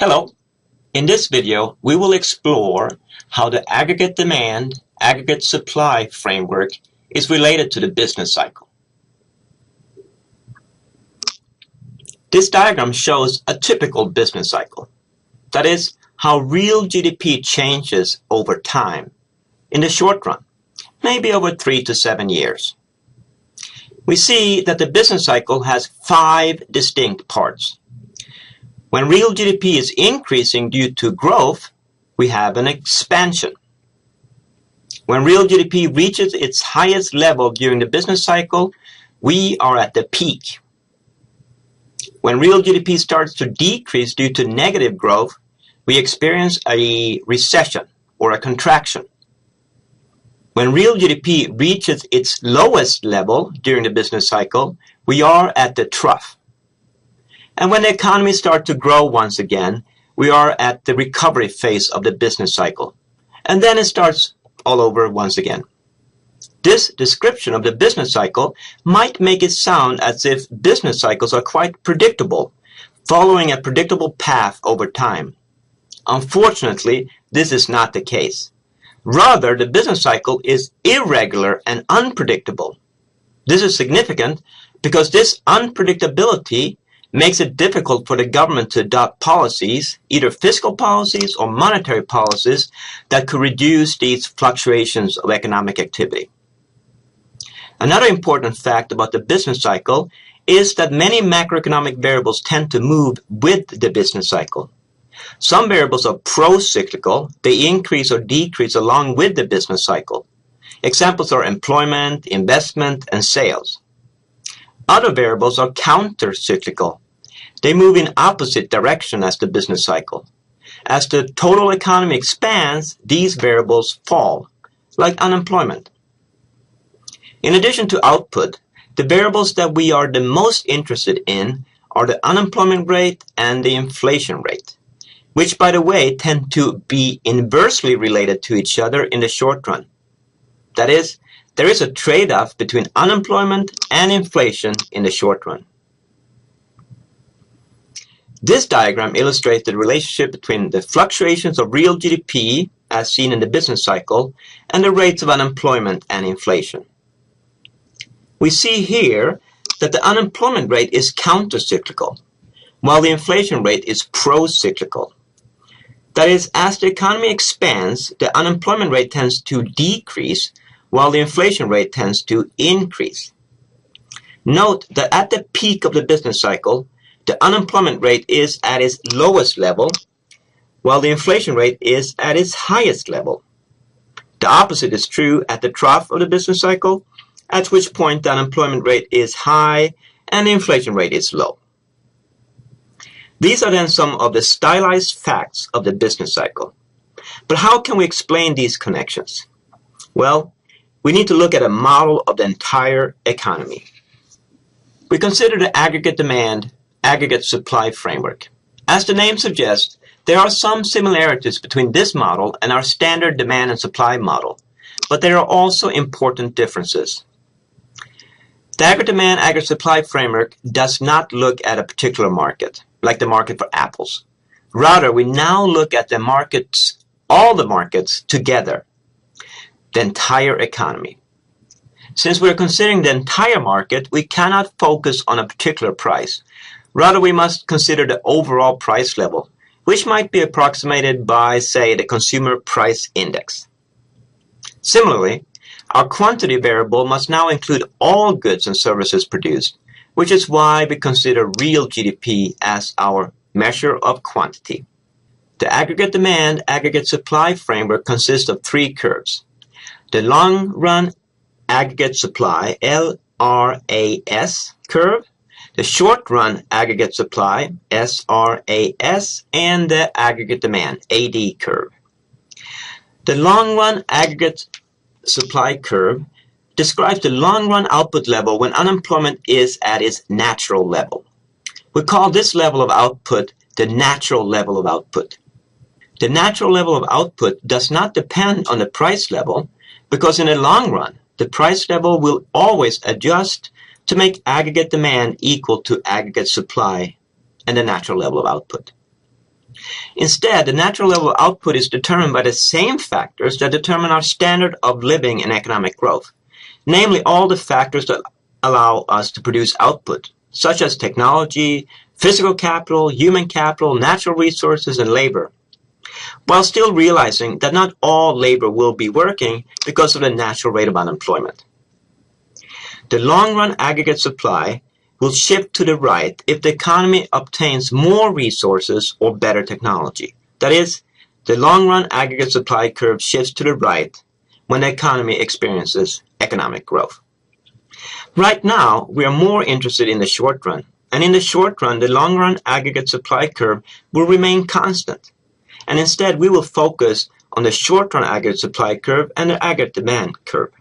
Hello. In this video, we will explore how the aggregate demand, aggregate supply framework is related to the business cycle. This diagram shows a typical business cycle. That is, how real GDP changes over time in the short run, maybe over 3 to 7 years. We see that the business cycle has 5 distinct parts. When real GDP is increasing due to growth, we have an expansion. When real GDP reaches its highest level during the business cycle, we are at the peak. When real GDP starts to decrease due to negative growth, we experience a recession or a contraction. When real GDP reaches its lowest level during the business cycle, we are at the trough. And when the economy starts to grow once again, we are at the recovery phase of the business cycle. And then it starts all over once again. This description of the business cycle might make it sound as if business cycles are quite predictable, following a predictable path over time. Unfortunately, this is not the case. Rather, the business cycle is irregular and unpredictable. This is significant because this unpredictability makes it difficult for the government to adopt policies, either fiscal policies or monetary policies, that could reduce these fluctuations of economic activity. Another important fact about the business cycle is that many macroeconomic variables tend to move with the business cycle. Some variables are pro-cyclical. They increase or decrease along with the business cycle. Examples are employment, investment, and sales. Other variables are counter-cyclical. They move in opposite direction as the business cycle. As the total economy expands, these variables fall, like unemployment. In addition to output, the variables that we are the most interested in are the unemployment rate and the inflation rate, which, by the way, tend to be inversely related to each other in the short run. That is, there is a trade-off between unemployment and inflation in the short run. This diagram illustrates the relationship between the fluctuations of real GDP, as seen in the business cycle, and the rates of unemployment and inflation. We see here that the unemployment rate is counter-cyclical, while the inflation rate is pro-cyclical. That is, as the economy expands, the unemployment rate tends to decrease, while the inflation rate tends to increase. Note that at the peak of the business cycle, the unemployment rate is at its lowest level, while the inflation rate is at its highest level. The opposite is true at the trough of the business cycle, at which point the unemployment rate is high and the inflation rate is low. These are then some of the stylized facts of the business cycle. But how can we explain these connections? Well, we need to look at a model of the entire economy. We consider the aggregate demand, aggregate supply framework. As the name suggests, there are some similarities between this model and our standard demand and supply model, but there are also important differences. The aggregate demand, aggregate supply framework does not look at a particular market, like the market for apples. Rather, we now look at the markets, all the markets together, the entire economy. Since we're considering the entire market, we cannot focus on a particular price. Rather, we must consider the overall price level, which might be approximated by, say, the consumer price index. Similarly, our quantity variable must now include all goods and services produced, which is why we consider real GDP as our measure of quantity. The aggregate demand, aggregate supply framework consists of 3 curves. The long-run aggregate supply, LRAS curve, the short-run aggregate supply, SRAS, and the aggregate demand, AD curve. The long-run aggregate supply curve describes the long-run output level when unemployment is at its natural level. We call this level of output the natural level of output. The natural level of output does not depend on the price level, because in the long run, the price level will always adjust to make aggregate demand equal to aggregate supply and the natural level of output. Instead, the natural level of output is determined by the same factors that determine our standard of living and economic growth, namely all the factors that allow us to produce output, such as technology, physical capital, human capital, natural resources, and labor, while still realizing that not all labor will be working because of the natural rate of unemployment. The long-run aggregate supply will shift to the right if the economy obtains more resources or better technology. That is, the long-run aggregate supply curve shifts to the right when the economy experiences economic growth. Right now, we are more interested in the short run, and in the short run, the long-run aggregate supply curve will remain constant, and instead we will focus on the short-run aggregate supply curve and the aggregate demand curve.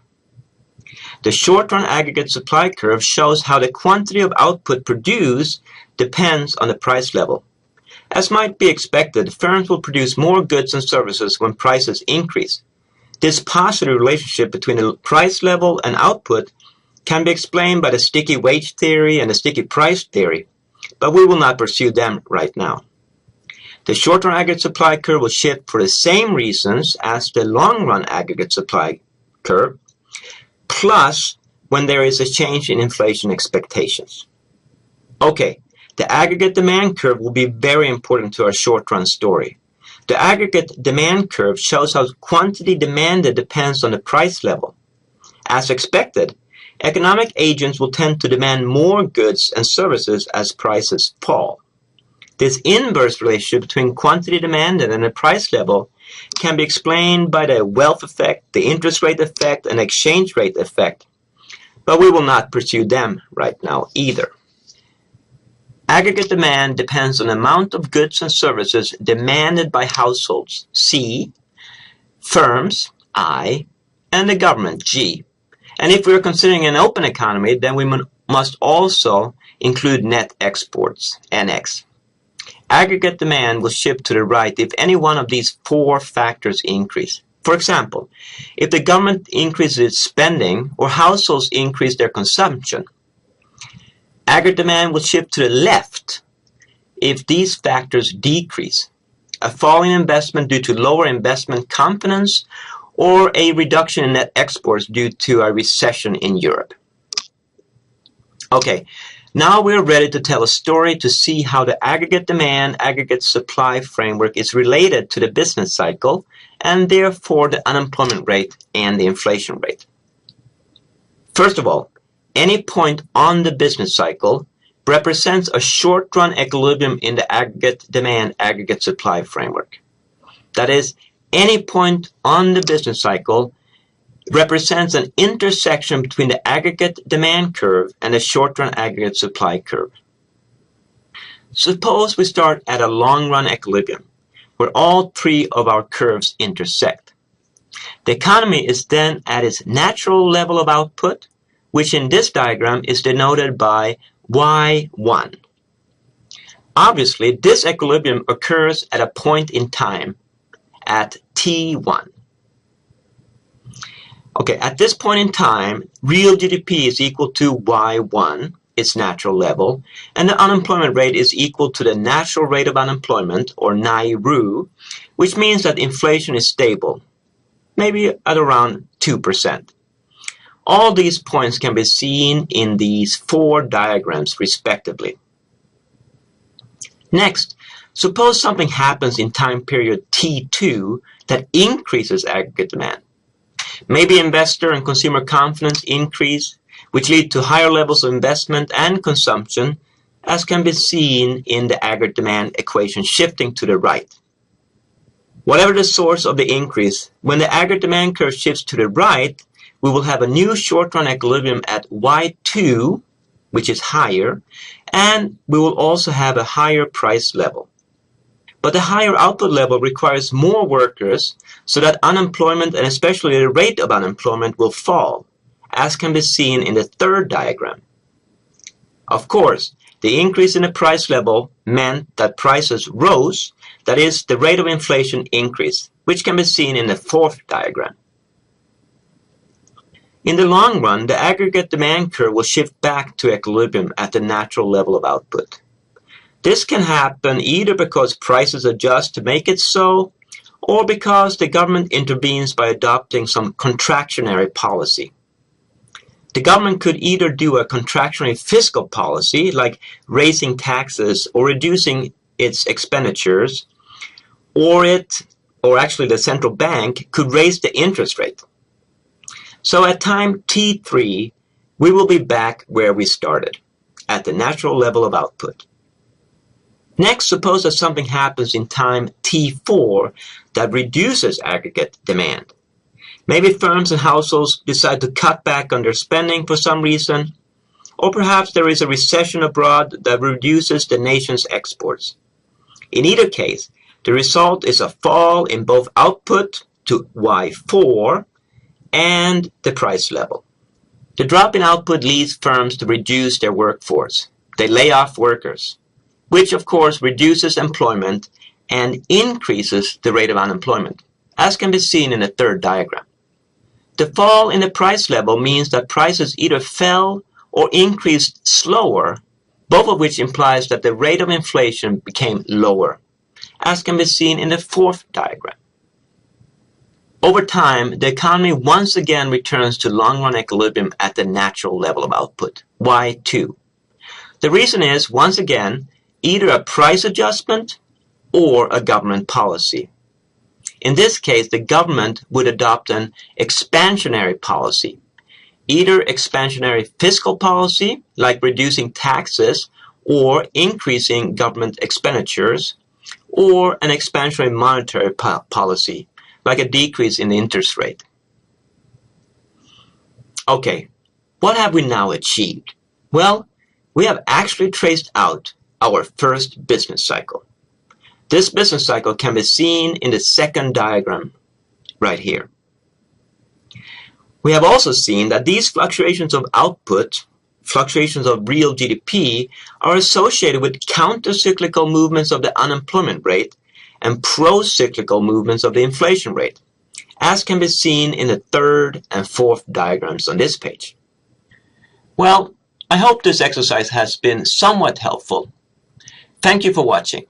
The short-run aggregate supply curve shows how the quantity of output produced depends on the price level. As might be expected, firms will produce more goods and services when prices increase. This positive relationship between the price level and output can be explained by the sticky wage theory and the sticky price theory, but we will not pursue them right now. The short-run aggregate supply curve will shift for the same reasons as the long-run aggregate supply curve, plus when there is a change in inflation expectations. Okay, the aggregate demand curve will be very important to our short-run story. The aggregate demand curve shows how quantity demanded depends on the price level. As expected, economic agents will tend to demand more goods and services as prices fall. This inverse relationship between quantity demanded and the price level can be explained by the wealth effect, the interest rate effect, and exchange rate effect, but we will not pursue them right now either. Aggregate demand depends on the amount of goods and services demanded by households, C, firms, I, and the government, G. And if we are considering an open economy, then we must also include net exports, NX. Aggregate demand will shift to the right if any one of these four factors increase. For example, if the government increases its spending or households increase their consumption. Aggregate demand will shift to the left if these factors decrease. A fall in investment due to lower investment confidence or a reduction in net exports due to a recession in Europe. Okay. Now we're ready to tell a story to see how the aggregate demand, aggregate supply framework is related to the business cycle and therefore the unemployment rate and the inflation rate. First of all, any point on the business cycle represents a short-run equilibrium in the aggregate demand, aggregate supply framework. That is, any point on the business cycle represents an intersection between the aggregate demand curve and the short-run aggregate supply curve. Suppose we start at a long-run equilibrium, where all three of our curves intersect. The economy is then at its natural level of output, which in this diagram is denoted by Y1. Obviously, this equilibrium occurs at a point in time, at T1. Okay, at this point in time, real GDP is equal to Y1, its natural level, and the unemployment rate is equal to the natural rate of unemployment, or NAIRU, which means that inflation is stable, maybe at around 2%. All these points can be seen in these four diagrams, respectively. Next, suppose something happens in time period T2 that increases aggregate demand. Maybe investor and consumer confidence increase, which lead to higher levels of investment and consumption, as can be seen in the aggregate demand equation shifting to the right. Whatever the source of the increase, when the aggregate demand curve shifts to the right, we will have a new short-run equilibrium at Y2, which is higher, and we will also have a higher price level. But the higher output level requires more workers so that unemployment and especially the rate of unemployment will fall, as can be seen in the third diagram. Of course, the increase in the price level meant that prices rose, that is, the rate of inflation increased, which can be seen in the fourth diagram. In the long run, the aggregate demand curve will shift back to equilibrium at the natural level of output. This can happen either because prices adjust to make it so, or because the government intervenes by adopting some contractionary policy. The government could either do a contractionary fiscal policy, like raising taxes or reducing its expenditures, or actually the central bank could raise the interest rate. So at time T3, we will be back where we started, at the natural level of output. Next, suppose that something happens in time T4 that reduces aggregate demand. Maybe firms and households decide to cut back on their spending for some reason, or perhaps there is a recession abroad that reduces the nation's exports. In either case, the result is a fall in both output to Y4 and the price level. The drop in output leads firms to reduce their workforce. They lay off workers, which of course reduces employment and increases the rate of unemployment, as can be seen in the third diagram. The fall in the price level means that prices either fell or increased slower, both of which implies that the rate of inflation became lower, as can be seen in the fourth diagram. Over time, the economy once again returns to long-run equilibrium at the natural level of output, Y2. The reason is, once again, either a price adjustment or a government policy. In this case, the government would adopt an expansionary policy, either expansionary fiscal policy, like reducing taxes or increasing government expenditures, or an expansionary monetary policy, like a decrease in the interest rate. Okay, what have we now achieved? Well, we have actually traced out our first business cycle. This business cycle can be seen in the second diagram right here. We have also seen that these fluctuations of output, fluctuations of real GDP, are associated with counter-cyclical movements of the unemployment rate and pro-cyclical movements of the inflation rate, as can be seen in the third and fourth diagrams on this page. Well, I hope this exercise has been somewhat helpful. Thank you for watching.